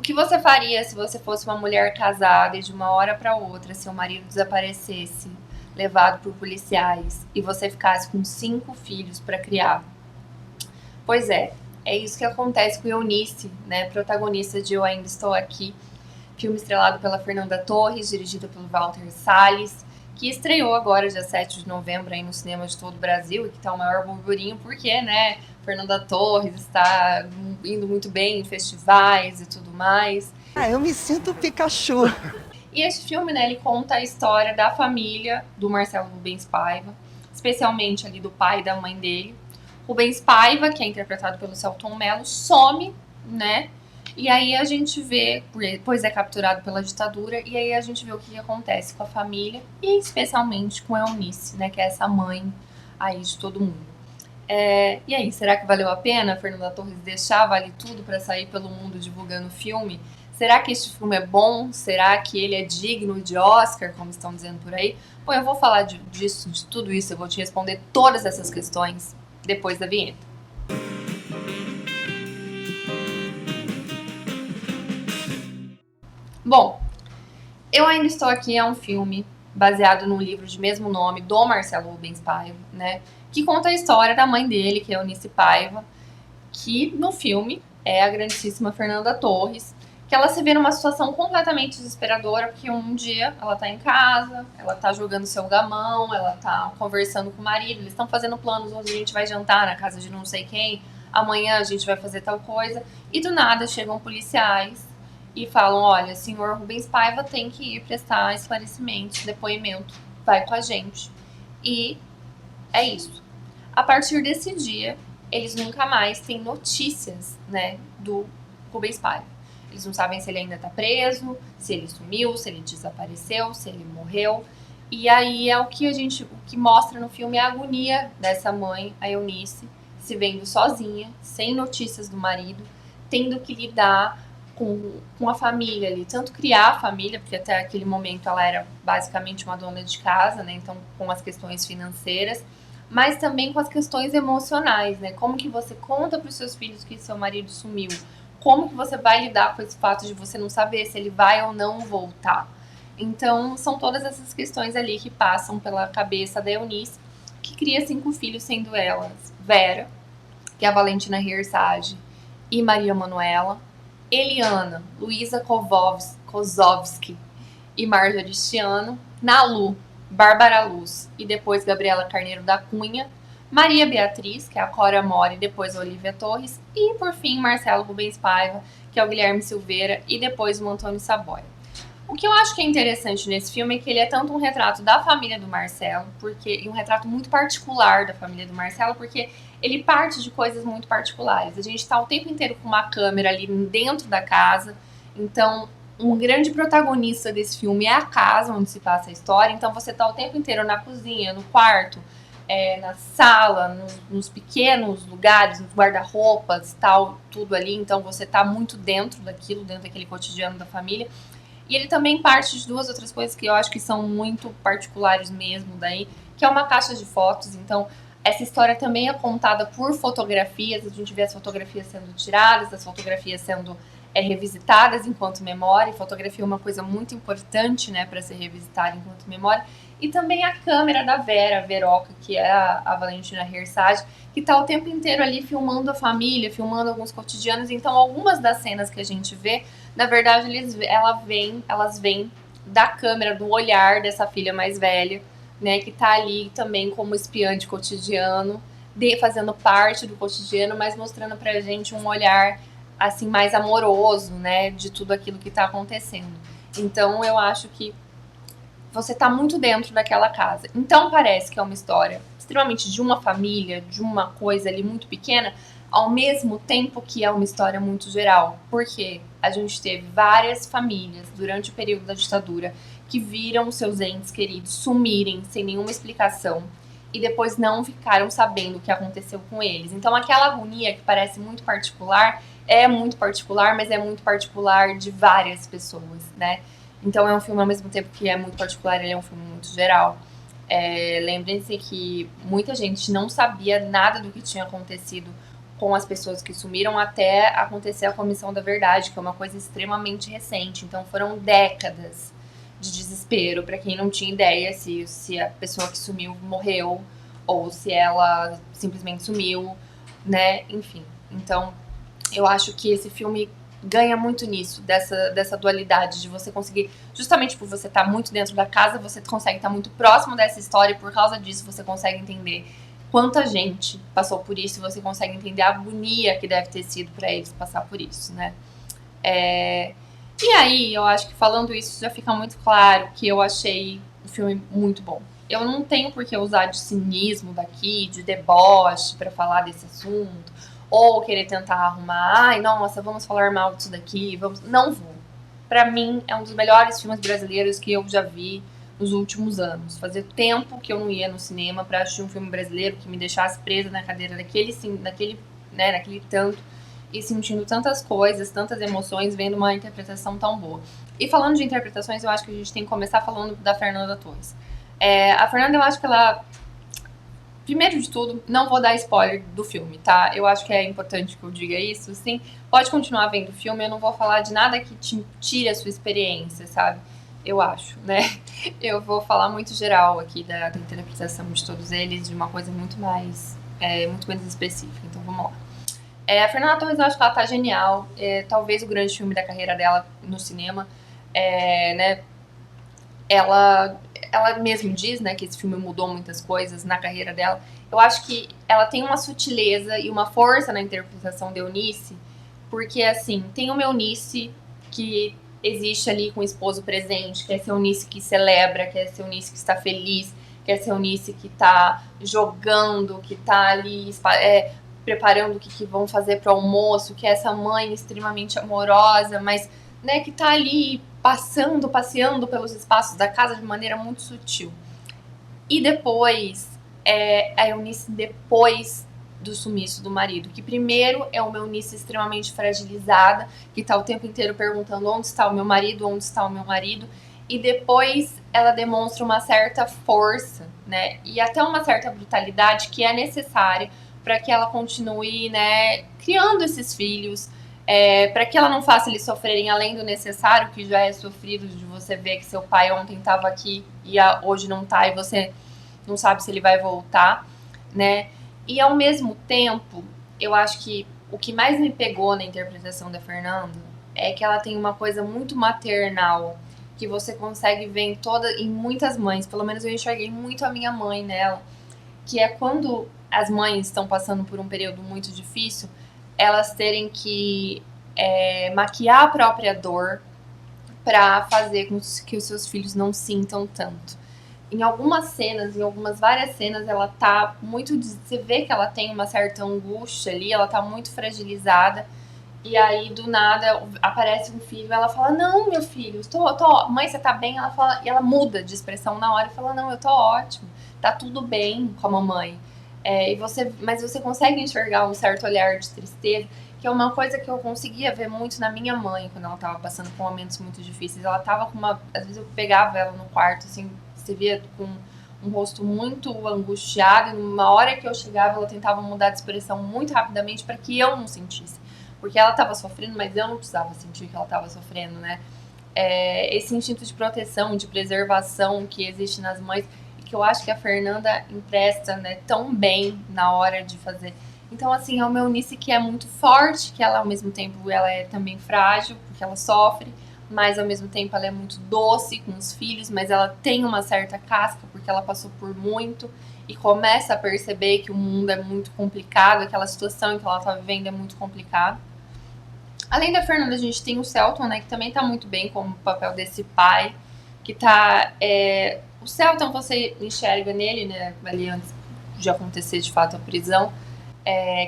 que você faria se você fosse uma mulher casada e de uma hora para outra seu marido desaparecesse, levado por policiais, e você ficasse com 5 filhos para criar? Pois é isso que acontece com Eunice, né, protagonista de Eu Ainda Estou Aqui, filme estrelado pela Fernanda Torres, dirigido pelo Walter Salles, que estreou agora, dia 7 de novembro, aí no cinema de todo o Brasil, e que tá o maior burburinho, porque, né, Fernanda Torres está indo muito bem em festivais e tudo mais. Ah, eu me sinto Pikachu. E esse filme, né, ele conta a história da família do Marcelo Rubens Paiva, especialmente ali do pai e da mãe dele. Rubens Paiva, que é interpretado pelo Selton Mello, some, né? E aí a gente vê, depois é capturado pela ditadura, e aí a gente vê o que acontece com a família, e especialmente com a Eunice, né, que é essa mãe aí de todo mundo. E aí, será que valeu a pena a Fernanda Torres deixar vale tudo para sair pelo mundo divulgando o filme? Será que este filme é bom? Será que ele é digno de Oscar, como estão dizendo por aí? Bom, eu vou falar disso, de tudo isso, eu vou te responder todas essas questões depois da vinheta. Bom, Eu Ainda Estou Aqui é um filme baseado num livro de mesmo nome do Marcelo Rubens Paiva, né? Que conta a história da mãe dele, que é Eunice Paiva, que no filme é a grandíssima Fernanda Torres, que ela se vê numa situação completamente desesperadora, porque um dia ela tá em casa, ela tá jogando seu gamão, ela tá conversando com o marido, eles estão fazendo planos, hoje a gente vai jantar na casa de não sei quem, amanhã a gente vai fazer tal coisa, e do nada chegam policiais e falam, olha, senhor Rubens Paiva tem que ir prestar esclarecimentos, depoimento, vai com a gente. E é isso. A partir desse dia, eles nunca mais têm notícias, né, do Rubens Paiva. Eles não sabem se ele ainda tá preso, se ele sumiu, se ele desapareceu, se ele morreu. E aí é o que mostra no filme é a agonia dessa mãe, a Eunice, se vendo sozinha, sem notícias do marido, tendo que lidar com a família ali, tanto criar a família, porque até aquele momento ela era basicamente uma dona de casa, né, então com as questões financeiras, mas também com as questões emocionais, né? Como que você conta para os seus filhos que seu marido sumiu? Como que você vai lidar com esse fato de você não saber se ele vai ou não voltar? Então, são todas essas questões ali que passam pela cabeça da Eunice, que cria 5 filhos, sendo elas Vera, que é a Valentina Hersage, e Maria Manuela, Eliana, Luísa Kozovski e Marjorie Chiano, Nalu, Bárbara Luz e depois Gabriela Carneiro da Cunha, Maria Beatriz, que é a Cora Mora e depois a Olivia Torres, e por fim Marcelo Rubens Paiva, que é o Guilherme Silveira e depois o Antônio Saboia. O que eu acho que é interessante nesse filme é que ele é tanto um retrato da família do Marcelo, e um retrato muito particular da família do Marcelo, porque ele parte de coisas muito particulares. A gente está o tempo inteiro com uma câmera ali dentro da casa, então um grande protagonista desse filme é a casa onde se passa a história, então você está o tempo inteiro na cozinha, no quarto, na sala, nos pequenos lugares, nos guarda-roupas, tal, tudo ali, então você está muito dentro daquilo, dentro daquele cotidiano da família. E ele também parte de 2 outras coisas que eu acho que são muito particulares mesmo daí, que é uma caixa de fotos. Então, essa história também é contada por fotografias, a gente vê as fotografias sendo tiradas, as fotografias sendo revisitadas enquanto memória. E fotografia é uma coisa muito importante, né, para ser revisitada enquanto memória. E também a câmera da Vera, a Veroca, que é a Valentina Hersage, que está o tempo inteiro ali filmando a família, filmando alguns cotidianos. Então, algumas das cenas que a gente vê, na verdade, elas vêm da câmera, do olhar dessa filha mais velha, né, que tá ali também como espiante cotidiano, fazendo parte do cotidiano, mas mostrando pra gente um olhar assim mais amoroso, né, de tudo aquilo que tá acontecendo. Então eu acho que você tá muito dentro daquela casa. Então parece que é uma história extremamente de uma família, de uma coisa ali muito pequena, ao mesmo tempo que é uma história muito geral. Porque a gente teve várias famílias durante o período da ditadura que viram seus entes queridos sumirem sem nenhuma explicação e depois não ficaram sabendo o que aconteceu com eles. Então aquela agonia que parece é muito particular, mas é muito particular de várias pessoas, né? Então é um filme ao mesmo tempo que é muito particular, ele é um filme muito geral. Lembrem-se que muita gente não sabia nada do que tinha acontecido com as pessoas que sumiram até acontecer a Comissão da Verdade, que é uma coisa extremamente recente. Então foram décadas de desespero para quem não tinha ideia se a pessoa que sumiu morreu ou se ela simplesmente sumiu, né? Enfim. Então, eu acho que esse filme ganha muito nisso, dessa dualidade, de você conseguir, justamente por você estar muito dentro da casa, você consegue estar muito próximo dessa história e por causa disso você consegue entender quanta gente passou por isso e você consegue entender a agonia que deve ter sido para eles passar por isso, né? E aí, eu acho que falando isso já fica muito claro que eu achei o filme muito bom. Eu não tenho por que usar de cinismo daqui, de deboche pra falar desse assunto, ou querer tentar arrumar, ai, nossa, vamos falar mal disso daqui, vamos. Não vou. Pra mim, é um dos melhores filmes brasileiros que eu já vi nos últimos anos. Fazia tempo que eu não ia no cinema pra assistir um filme brasileiro que me deixasse presa na cadeira naquele tanto e sentindo tantas coisas, tantas emoções, vendo uma interpretação tão boa. E falando de interpretações, eu acho que a gente tem que começar falando da Fernanda Torres. A Fernanda, eu acho que ela... Primeiro de tudo, não vou dar spoiler do filme, tá? Eu acho que é importante que eu diga isso, sim. Pode continuar vendo o filme, eu não vou falar de nada que te tire a sua experiência, sabe? Eu acho, né? Eu vou falar muito geral aqui da interpretação de todos eles, de uma coisa muito menos específica. Então vamos lá. A Fernanda Torres, eu acho que ela tá genial. Talvez o grande filme da carreira dela no cinema. Né? Ela mesmo diz, né, que esse filme mudou muitas coisas na carreira dela. Eu acho que ela tem uma sutileza e uma força na interpretação de Eunice, porque, assim, tem uma Eunice que existe ali com o esposo presente, que é essa Eunice que celebra, que é essa Eunice que está feliz, que é essa Eunice que tá jogando, que tá ali preparando o que vão fazer pro almoço, que é essa mãe extremamente amorosa, mas, né, que tá ali passeando pelos espaços da casa de maneira muito sutil. E depois, a Eunice depois do sumiço do marido, que primeiro é uma Eunice extremamente fragilizada, que tá o tempo inteiro perguntando onde está o meu marido, onde está o meu marido, e depois ela demonstra uma certa força, né, e até uma certa brutalidade que é necessária para que ela continue, né, criando esses filhos, para que ela não faça eles sofrerem além do necessário, que já é sofrido de você ver que seu pai ontem estava aqui e hoje não tá, e você não sabe se ele vai voltar, né? E ao mesmo tempo, eu acho que o que mais me pegou na interpretação da Fernanda é que ela tem uma coisa muito maternal, que você consegue ver em muitas mães, pelo menos eu enxerguei muito a minha mãe nela, que é quando as mães estão passando por um período muito difícil, elas terem que maquiar a própria dor para fazer com que os seus filhos não sintam tanto. Em algumas cenas, várias cenas, ela tá muito... Você vê que ela tem uma certa angústia ali, ela tá muito fragilizada, e aí, do nada, aparece um filho, ela fala, não, meu filho, mãe, você tá bem? Ela fala, e ela muda de expressão na hora e fala, não, eu tô ótimo, tá tudo bem com a mamãe. Mas você consegue enxergar um certo olhar de tristeza, que é uma coisa que eu conseguia ver muito na minha mãe, quando ela tava passando por momentos muito difíceis. Ela tava com uma... Às vezes eu pegava ela no quarto, assim, você via com um rosto muito angustiado, e numa hora que eu chegava, ela tentava mudar de expressão muito rapidamente para que eu não sentisse. Porque ela estava sofrendo, mas eu não precisava sentir que ela estava sofrendo, né? Esse instinto de proteção, de preservação que existe nas mães, e que eu acho que a Fernanda empresta, né, tão bem na hora de fazer. Então, assim, é uma Eunice que é muito forte, que ela, ao mesmo tempo, ela é também frágil, porque ela sofre, mas, ao mesmo tempo, ela é muito doce com os filhos, mas ela tem uma certa casca, porque ela passou por muito, e começa a perceber que o mundo é muito complicado, aquela situação em que ela tá vivendo é muito complicada. Além da Fernanda, a gente tem o Celton, né, que também tá muito bem como o papel desse pai, que tá... O Celton, você enxerga nele, né, ali antes de acontecer, de fato, a prisão,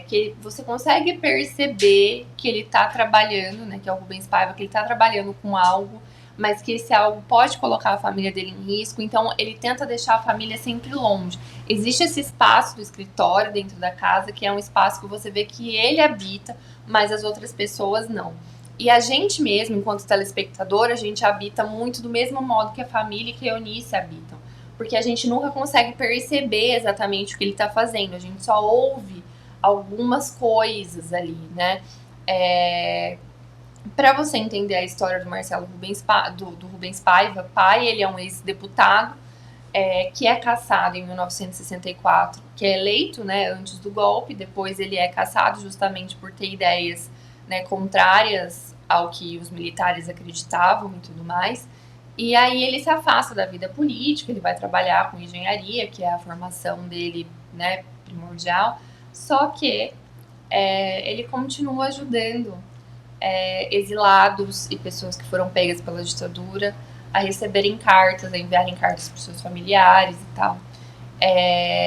que você consegue perceber que ele tá trabalhando, né, que é o Rubens Paiva, que ele tá trabalhando com algo, mas que esse algo pode colocar a família dele em risco, então ele tenta deixar a família sempre longe. Existe esse espaço do escritório dentro da casa, que é um espaço que você vê que ele habita, mas as outras pessoas não. E a gente mesmo, enquanto telespectador, a gente habita muito do mesmo modo que a família e que a Eunice habitam. Porque a gente nunca consegue perceber exatamente o que ele tá fazendo, a gente só ouve algumas coisas ali, né? Para você entender a história do Marcelo Rubens, do Rubens Paiva, pai, ele é um ex-deputado que é cassado em 1964, que é eleito, né, antes do golpe, depois ele é cassado justamente por ter ideias, né, contrárias ao que os militares acreditavam e tudo mais. E aí ele se afasta da vida política, ele vai trabalhar com engenharia, que é a formação dele, né, primordial, só que ele continua ajudando exilados e pessoas que foram pegas pela ditadura a receberem cartas, a enviarem cartas para os seus familiares e tal.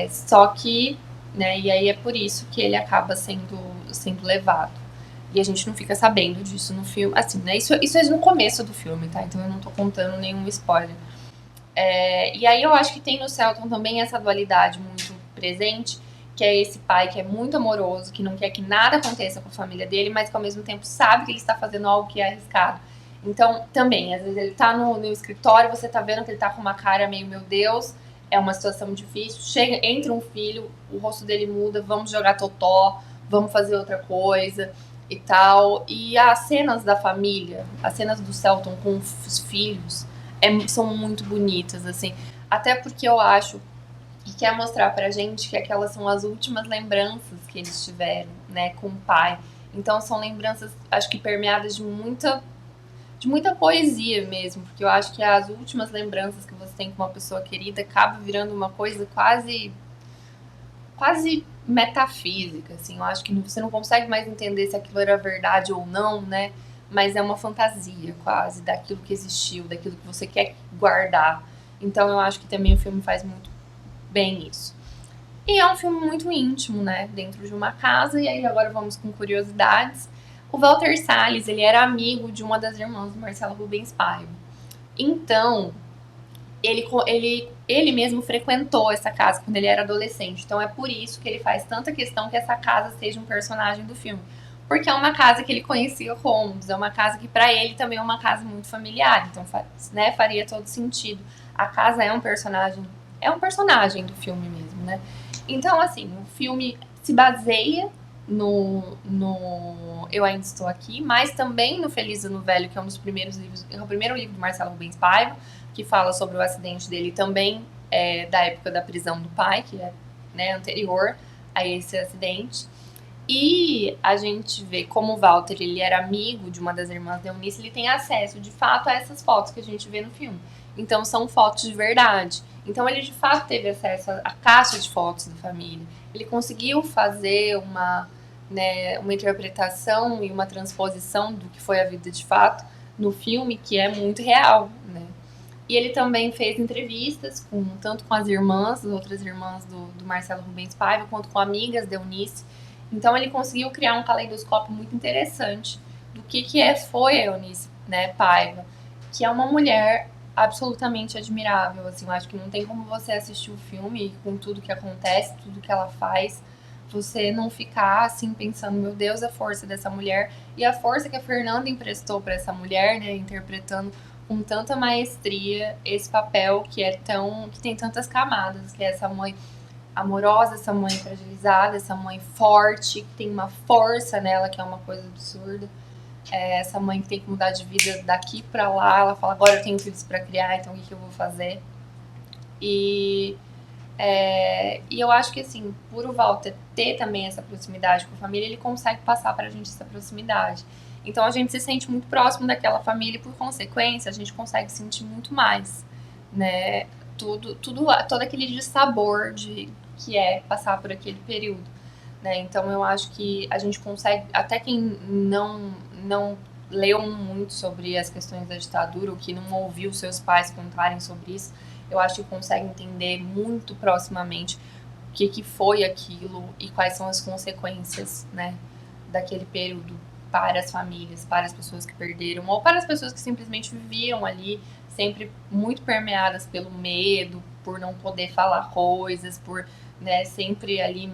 Só que, né, e aí é por isso que ele acaba sendo levado. E a gente não fica sabendo disso no filme. Assim, né? Isso é no começo do filme, tá? Então eu não tô contando nenhum spoiler. E aí eu acho que tem no Selton também essa dualidade muito presente, que é esse pai que é muito amoroso, que não quer que nada aconteça com a família dele, mas que ao mesmo tempo sabe que ele está fazendo algo que é arriscado. Então, também, às vezes ele tá no escritório, você tá vendo que ele tá com uma cara meio, meu Deus, é uma situação difícil, entra um filho, o rosto dele muda, vamos jogar totó, vamos fazer outra coisa e tal. E as cenas da família, as cenas do Selton com os filhos, são muito bonitas, assim. Até porque eu acho que quer mostrar pra gente que aquelas são as últimas lembranças que eles tiveram, né, com o pai. Então são lembranças, acho que permeadas de muita poesia mesmo, porque eu acho que as últimas lembranças que você tem com uma pessoa querida acaba virando uma coisa quase metafísica, assim. Eu acho que você não consegue mais entender se aquilo era verdade ou não, né? Mas é uma fantasia quase daquilo que existiu, daquilo que você quer guardar. Então eu acho que também o filme faz muito bem isso. E é um filme muito íntimo, né? Dentro de uma casa. E aí agora vamos com curiosidades. O Walter Salles, ele era amigo de uma das irmãs do Marcelo Rubens Paiva. Então, ele mesmo frequentou essa casa quando ele era adolescente. Então é por isso que ele faz tanta questão que essa casa seja um personagem do filme. Porque é uma casa que ele conhecia Holmes, é uma casa que para ele também é uma casa muito familiar. Então, né, faria todo sentido. A casa é um personagem do filme mesmo, né? Então, assim, o filme se baseia no Eu Ainda Estou Aqui, mas também no Feliz Ano Velho, que é um dos primeiros livros, é o primeiro livro do Marcelo Rubens Paiva, que fala sobre o acidente dele também da época da prisão do pai, que é, né, anterior a esse acidente. E a gente vê como o Walter, ele era amigo de uma das irmãs da Eunice, ele tem acesso, de fato, a essas fotos que a gente vê no filme. Então, são fotos de verdade. Então, ele, de fato, teve acesso à caixa de fotos da família. Ele conseguiu fazer uma interpretação e uma transposição do que foi a vida de fato no filme, que é muito real, né? E ele também fez entrevistas tanto com as outras irmãs do Marcelo Rubens Paiva, quanto com amigas da Eunice. Então ele conseguiu criar um caleidoscópio muito interessante do que foi a Eunice, né, Paiva, que é uma mulher absolutamente admirável. Assim, eu acho que não tem como você assistir o filme com tudo que acontece, tudo que ela faz, você não ficar assim pensando, meu Deus, a força dessa mulher e a força que a Fernanda emprestou para essa mulher, né, interpretando com tanta maestria esse papel que tem tantas camadas, que é essa mãe amorosa, essa mãe fragilizada, essa mãe forte, que tem uma força nela que é uma coisa absurda. Essa mãe que tem que mudar de vida daqui pra lá, ela fala, agora eu tenho filhos pra criar, então o que eu vou fazer? E eu acho que, assim, por o Walter ter também essa proximidade com a família, ele consegue passar pra gente essa proximidade. Então a gente se sente muito próximo daquela família e, por consequência, a gente consegue sentir muito mais, né? Todo aquele dissabor que é passar por aquele período, né? Então eu acho que a gente consegue, até quem não leu muito sobre as questões da ditadura, ou que não ouviu seus pais contarem sobre isso, eu acho que consegue entender muito proximamente o que foi aquilo e quais são as consequências, né, daquele período para as famílias, para as pessoas que perderam, ou para as pessoas que simplesmente viviam ali, sempre muito permeadas pelo medo, por não poder falar coisas, por, né, sempre ali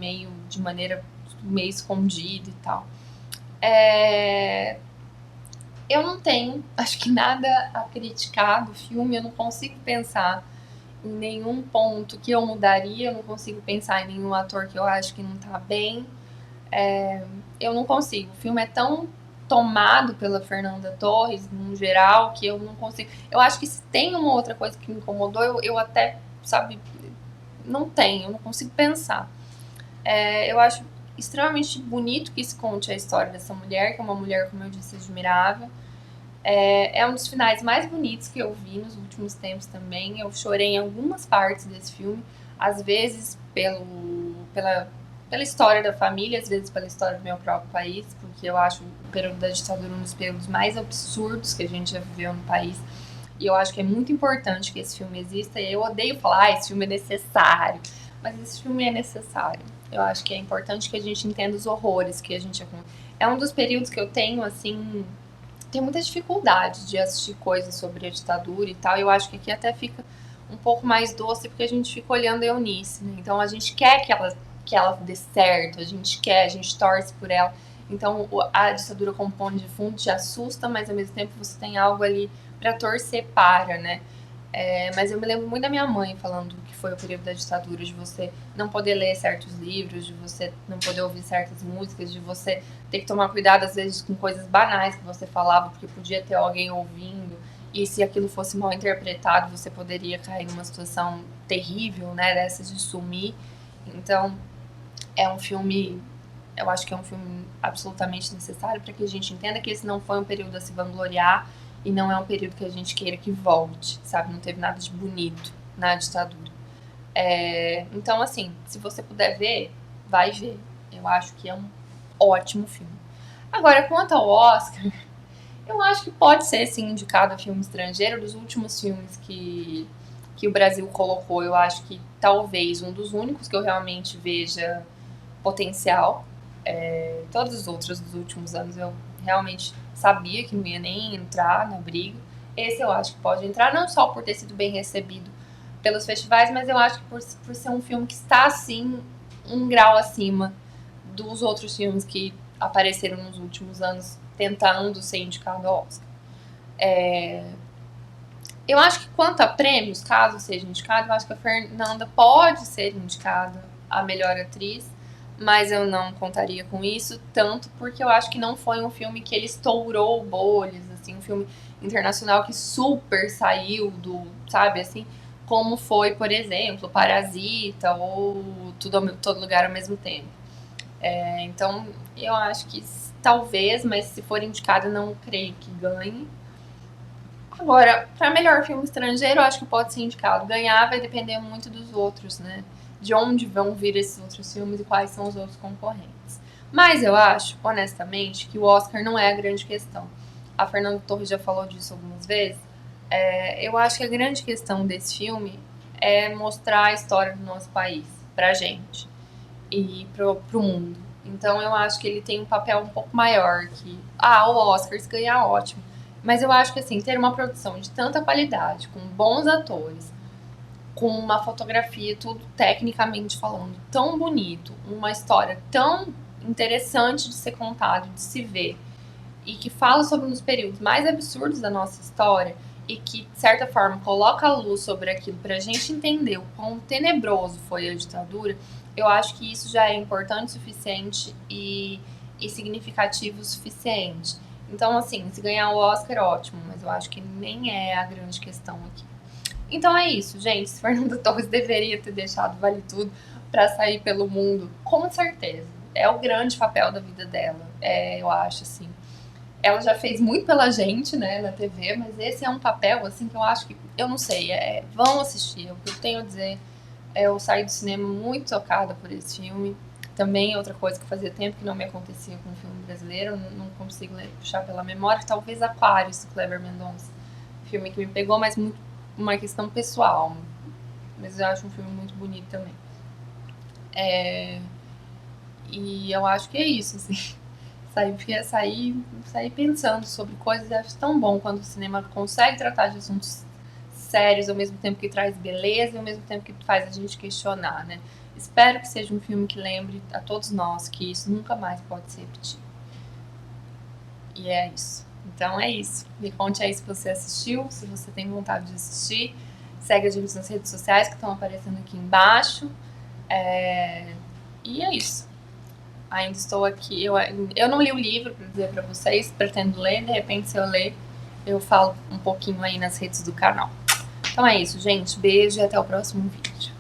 de maneira meio escondida e tal. Eu não tenho, acho que nada a criticar do filme, eu não consigo pensar em nenhum ponto que eu mudaria, eu não consigo pensar em nenhum ator que eu acho que não tá bem. Eu não consigo. O filme é tão tomado pela Fernanda Torres, no geral, que eu não consigo. Eu acho que se tem uma outra coisa que me incomodou, eu até, sabe, não tenho, eu não consigo pensar. Eu acho extremamente bonito que se conte a história dessa mulher, que é uma mulher, como eu disse, admirável. É um dos finais mais bonitos que eu vi nos últimos tempos também. Eu chorei em algumas partes desse filme, às vezes pela história da família, às vezes pela história do meu próprio país, porque eu acho o período da ditadura um dos períodos mais absurdos que a gente já viveu no país. E eu acho que é muito importante que esse filme exista. E eu odeio falar, esse filme é necessário. Mas esse filme é necessário. Eu acho que é importante que a gente entenda os horrores que a gente... É um dos períodos que eu tenho, assim, tem muita dificuldade de assistir coisas sobre a ditadura e tal. Eu acho que aqui até fica um pouco mais doce porque a gente fica olhando a Eunice, né? Então a gente quer que ela dê certo, a gente torce por ela. Então a ditadura como pano de fundo te assusta, mas ao mesmo tempo você tem algo ali para torcer para, né? Mas eu me lembro muito da minha mãe falando que foi o período da ditadura, de você não poder ler certos livros, de você não poder ouvir certas músicas, de você ter que tomar cuidado às vezes com coisas banais que você falava, porque podia ter alguém ouvindo, e se aquilo fosse mal interpretado, você poderia cair numa situação terrível, né, dessas de sumir. Então, é um filme, eu acho que é um filme absolutamente necessário para que a gente entenda que esse não foi um período a se vangloriar e não é um período que a gente queira que volte, sabe? Não teve nada de bonito na ditadura. Então, assim, se você puder ver, vai ver. Eu acho que é um ótimo filme. Agora, quanto ao Oscar, eu acho que pode ser, sim, indicado a filme estrangeiro. Dos últimos filmes que o Brasil colocou, eu acho que talvez um dos únicos que eu realmente veja potencial. Todos os outros dos últimos anos eu realmente sabia que não ia nem entrar na briga. Esse eu acho que pode entrar, não só por ter sido bem recebido pelos festivais, mas eu acho que por ser um filme que está, assim, um grau acima dos outros filmes que apareceram nos últimos anos tentando ser indicado ao Oscar. Eu acho que quanto a prêmios, caso seja indicado, eu acho que a Fernanda pode ser indicada a melhor atriz, mas eu não contaria com isso, tanto porque eu acho que não foi um filme que ele estourou bolhas, assim, um filme internacional que super saiu do, sabe, assim, como foi, por exemplo, Parasita ou Todo Lugar ao Mesmo Tempo. Então, eu acho que talvez, mas se for indicado, não creio que ganhe. Agora, para melhor filme estrangeiro, eu acho que pode ser indicado. Ganhar vai depender muito dos outros, né? De onde vão vir esses outros filmes e quais são os outros concorrentes. Mas eu acho, honestamente, que o Oscar não é a grande questão. A Fernanda Torres já falou disso algumas vezes. Eu acho que a grande questão desse filme é mostrar a história do nosso país pra gente e pro mundo. Então eu acho que ele tem um papel um pouco maior que, o Oscar, se ganhar, ótimo. Mas eu acho que, assim, ter uma produção de tanta qualidade, com bons atores, com uma fotografia, tudo tecnicamente falando, tão bonito, uma história tão interessante de ser contada, de se ver, e que fala sobre um dos períodos mais absurdos da nossa história, e que, de certa forma, coloca a luz sobre aquilo pra gente entender o quão tenebroso foi a ditadura, eu acho que isso já é importante o suficiente e significativo o suficiente. Então, assim, se ganhar o Oscar, ótimo, mas eu acho que nem é a grande questão aqui. Então é isso, gente. Se Fernanda Torres deveria ter deixado Vale Tudo pra sair pelo mundo, com certeza. É o grande papel da vida dela, eu acho, assim. Ela já fez muito pela gente, né, na TV, mas esse é um papel, assim, que eu acho que, eu não sei, vão assistir. O que eu tenho a dizer, eu saí do cinema muito tocada por esse filme. Também outra coisa que fazia tempo que não me acontecia com um filme brasileiro, eu não consigo puxar pela memória, talvez Aquários, do Kleber Mendonça. Filme que me pegou, mas muito uma questão pessoal. Mas eu acho um filme muito bonito também. E eu acho que é isso, assim. Sair pensando sobre coisas, eu acho tão bom quando o cinema consegue tratar de assuntos sérios, ao mesmo tempo que traz beleza e ao mesmo tempo que faz a gente questionar, né? Espero que seja um filme que lembre a todos nós que isso nunca mais pode se repetir. E é isso. Então é isso. Me conte aí se você assistiu, se você tem vontade de assistir. Segue a gente nas redes sociais que estão aparecendo aqui embaixo. E é isso. Ainda estou aqui. Eu não li o livro, pra dizer pra vocês, pretendo ler. De repente, se eu ler, eu falo um pouquinho aí nas redes do canal. Então é isso, gente. Beijo e até o próximo vídeo.